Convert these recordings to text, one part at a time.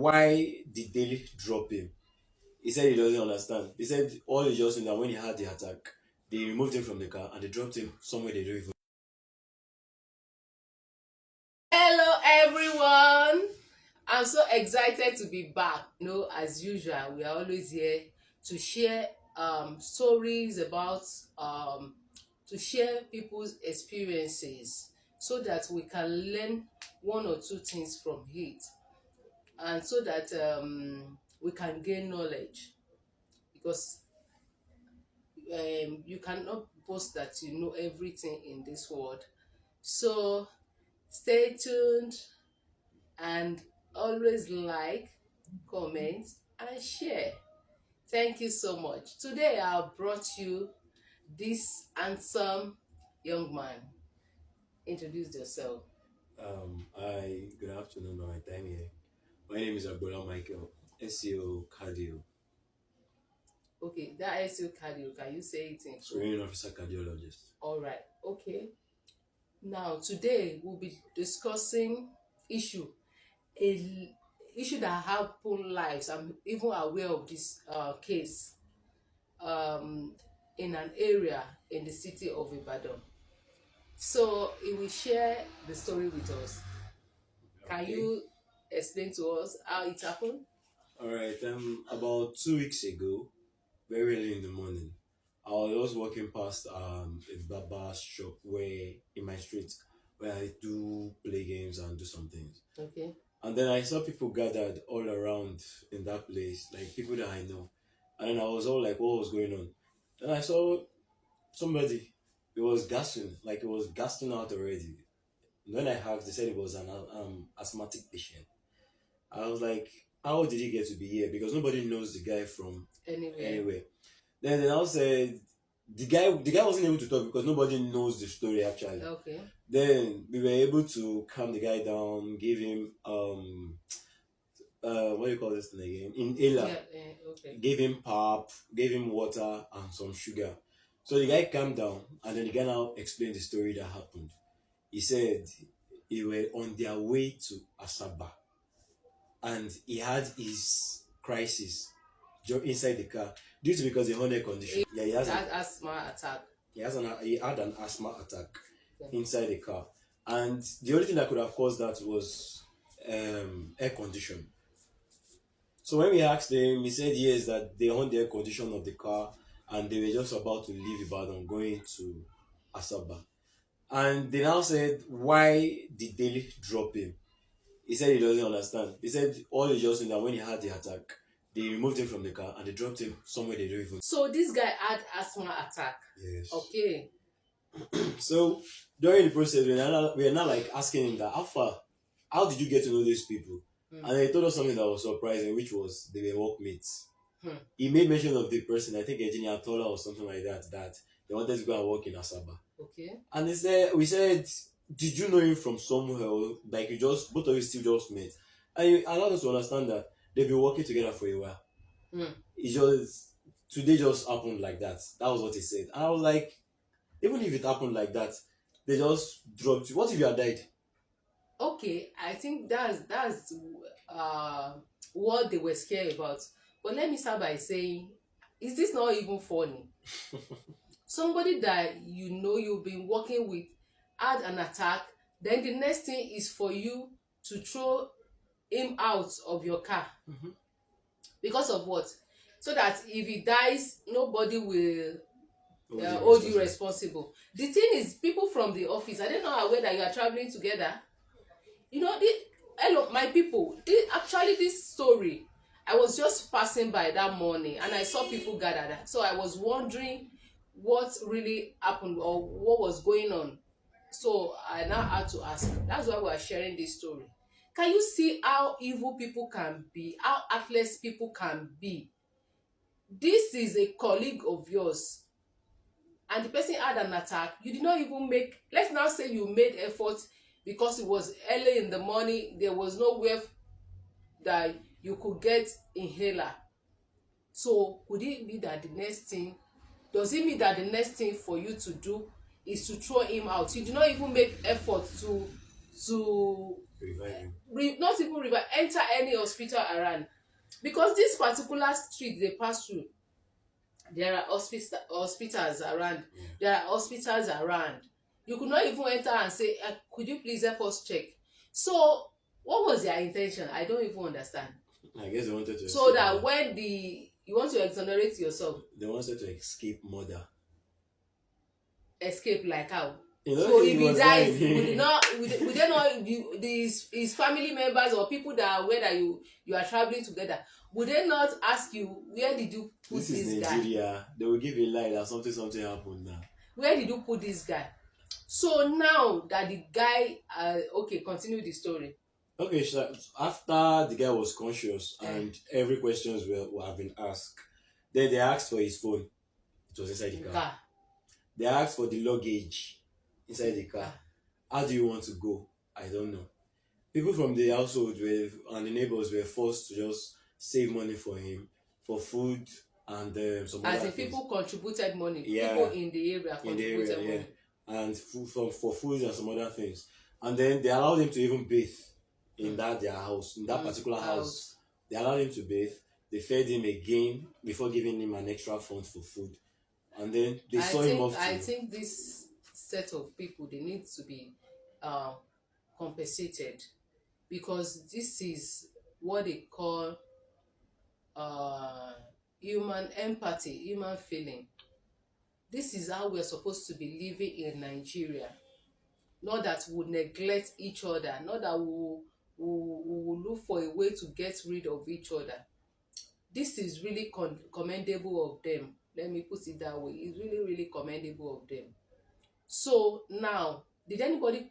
why did they drop him? He said he doesn't understand. He said all he just knew that when he had the attack, they removed him from the car and they dropped him somewhere they don't even. Hello everyone. I'm so excited to be back. As usual, we are always here to share stories about to share people's experiences so that we can learn one or two things from it, and so that we can gain knowledge, because you cannot boast that you know everything in this world. So stay tuned and always like, comment, and share. Thank you so much. Today I brought you this handsome young man. Introduce yourself. Good afternoon by my time here. My name is Agbola Michael, SEO Cardio, Okay, that SU cardio, can you say it in full? Screening Officer Cardiologist. All right. Okay. Now today we'll be discussing issue a issue that happen lives. I'm even aware of this case in an area in the city of Ibadan. So he will share the story with us. Can Okay. you explain to us how it happened? Alright, about 2 weeks ago, very early in the morning, I was just walking past a barber shop where in my street where I do play games and do some things. Okay. And then I saw people gathered all around in that place, like people that I know. And then I was all like, what was going on? Then I saw somebody, it was gassing, like it was gassing out already. When I asked, they said it was an asthmatic patient. I was like, how did he get to be here? Because nobody knows the guy from Anyway. anywhere. Then they now said the guy wasn't able to talk because nobody knows the story actually. Okay. Then we were able to calm the guy down, give him what do you call this thing again? Inhaler. Yeah. Okay. Gave him pap, gave him water and some sugar. So the guy calmed down and then the guy now explained the story that happened. He said he were on their way to Asaba and he had his crisis inside the car due to because he had a condition. Yeah, That asthma attack. he had an asthma attack Okay. inside the car, and the only thing that could have caused that was air condition. So when we asked him, he said yes, that they own the air condition of the car and they were just about to leave Ibadan going to Asaba. And they now said, why did they drop him? He said he doesn't understand. He said all he just knew that when he had the attack, they removed him from the car and they dropped him somewhere they don't even. So this guy had asthma attack. Yes. Okay. So during the process, we are now like asking him that how did you get to know these people? And he told us something that was surprising, which was they were workmates. He made mention of the person, I think engineer Tola or something like that, that they wanted to go and work in Asaba. Okay. And we said, did you know him from somewhere? Or like you just both of you still just met? And he allowed us to understand that they've been working together for a while. It just today just happened like that. That was what he said. And I was like, even if it happened like that, they just dropped you. What if you had died? Okay, I think that's what they were scared about. But let me start by saying, is this not even funny? Somebody that you've been working with had an attack, then the next thing is for you to throw him out of your car. Because of what? So that if he dies, nobody will hold you responsible. The thing is, people from the office, are they not aware that you are traveling together? Hello, my people. Actually, this story, I was just passing by that morning and I saw people gathered. So I was wondering what really happened or what was going on. So I now had to ask. That's why we are sharing this story. Can you see how evil people can be, how heartless people can be? This is a colleague of yours and the person had an attack. You did not even make, let's now say you made effort because it was early in the morning, there was nowhere that you could get inhaler. So would it be that the next thing, does it mean that the next thing for you to do is to throw him out? You did not even make effort to to Reviving. not even revive, enter any hospital around, because this particular street they pass through, there are hospitals around, Yeah. there are hospitals around. You could not even enter and say, could you please help us check. So what was their intention? I don't even understand. I guess they wanted to So escape that murder. when you want to exonerate yourself, They wanted to escape murder. escape like how? You know, So he if he was dies, lying. would they not, his family members or people that are aware that you are traveling together, would they not ask you, where did you put This is this guy? Nigeria. They will give a lie that something happened now. Where did you put this guy? So now that the guy, okay, continue the story. Okay, so after the guy was conscious Eh, and every questions were have been asked, then they asked for his phone. It was inside the car. car. They asked for the luggage inside the car. Car. How do you want to go? I don't know. People from the household were and the neighbors were forced to just save money for him for food and some As other in things. people contributed money. Yeah, People in the area in the contributed area, money. yeah, and for food and some other things. And then they allowed him to even bathe in their house, in that particular house. They allowed him to bathe. They fed him again before giving him an extra fund for food. And then they saw him off I to. think this set of people, they need to be uh, compensated, because this is what they call uh, human empathy, human feeling. This is how we're supposed to be living in Nigeria. Not that we neglect each other, not that we will look for a way to get rid of each other. This is really commendable of them. Let me put it that way. It's really, really commendable of them. So now, did anybody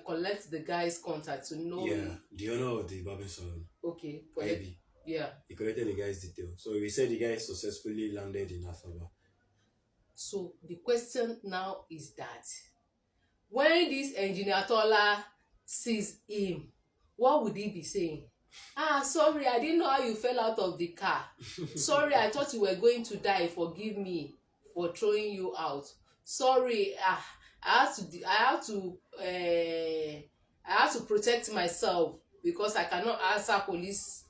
collect the guy's contact to know? Yeah, the owner of the barbering salon, Okay, collect. IB. Yeah. He collected the guy's details. So we said the guy successfully landed in Asaba. So the question now is that when this engineer Tola sees him, what would he be saying? Sorry, I didn't know how you fell out of the car. Sorry, I thought you were going to die. Forgive me for throwing you out. Sorry, I have to protect myself because I cannot answer police.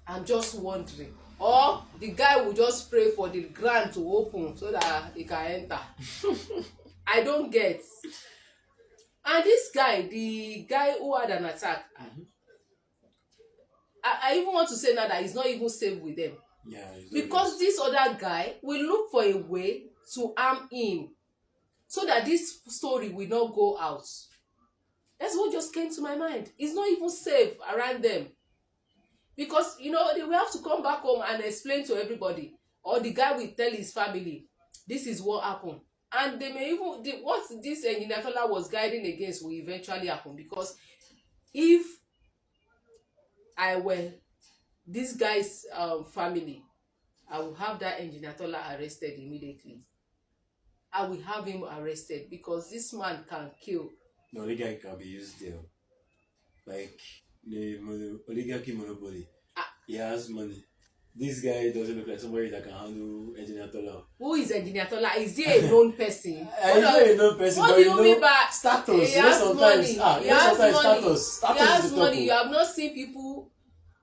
I'm just wondering. Or the guy will just pray for the ground to open so that he can enter. I don't get. And this guy, the guy who had an attack, I even want to say now that he's not even safe with them. Yeah, Because this other guy will look for a way to harm him so that this story will not go out. That's what just came to my mind. He's not even safe around them. Because, they will have to come back home and explain to everybody. Or the guy will tell his family, this is what happened. And they may even, what this engineer Tola was guiding against will eventually happen. Because if I were this guy's family, I will have that engineer Tola arrested immediately. I will have him arrested because this man can kill. The oligarchy can be used there. Like the oligarchy monopoly. He has money. This guy doesn't look like somebody that can handle engineer Tola. Who is engineer Tola? Is he a known person? He's not a known person, What but do you mean by status? he has money? He has money. Status. He has is the money. You top. have not seen people.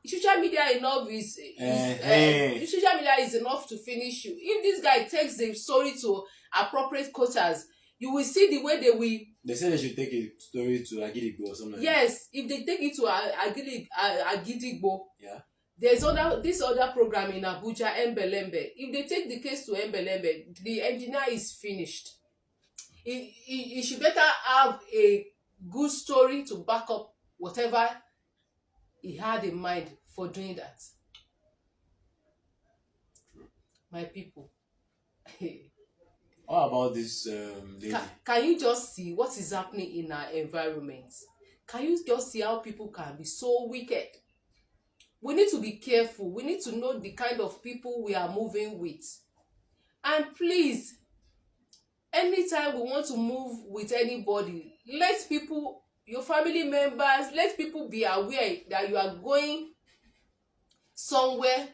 Social media enough is social media is enough to finish you. If this guy takes the story to appropriate quotas, you will see the way they will. They say they should take a story to Agidigbo or something. Yes, if they take it to Agidigbo. Yeah. There's this other program in Abuja, Embelembe. If they take the case to Embelembe, the engineer is finished. He should better have a good story to back up whatever he had in mind for doing that. My people. How about this lady? Can you just see what is happening in our environment? Can you just see how people can be so wicked? We need to be careful. We need to know the kind of people we are moving with. And please, anytime we want to move with anybody, let people, your family members, let people be aware that you are going somewhere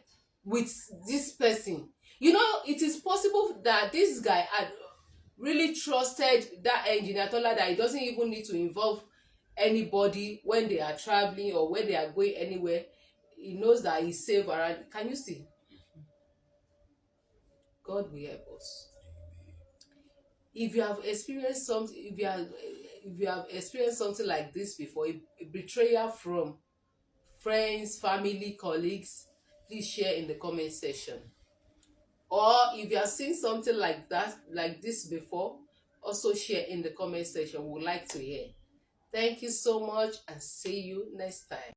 with this person. It is possible that this guy had really trusted that engineer, told her that he doesn't even need to involve anybody when they are traveling or when they are going anywhere. He knows that he's safe around. Can you see? God will help us. If you have experienced something, if you have experienced something like this before, a betrayal from friends, family, colleagues, please share in the comment section. Or if you have seen something like that, like this before, also share in the comment section. We would like to hear. Thank you so much and see you next time.